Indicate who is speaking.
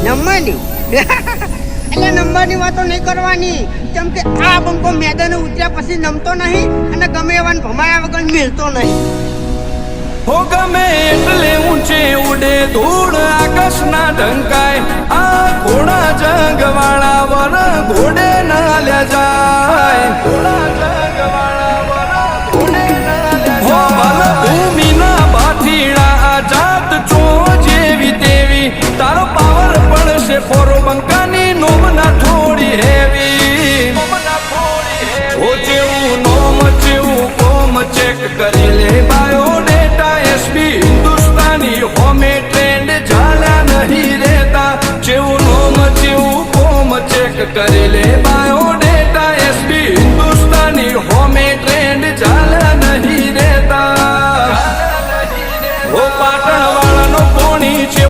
Speaker 1: નંબરની એટલે નંબરની વાતો નહીં કરવાની, કેમ કે આ બંકો મેદાને ઉતર્યા પછી નમતો નહીં અને ગમે એવાને ભમાયા વગર મિલતો નહીં.
Speaker 2: હો ગમે એટલે ઊંચે ઉડે ધૂળ આકાશના ઢંકાય.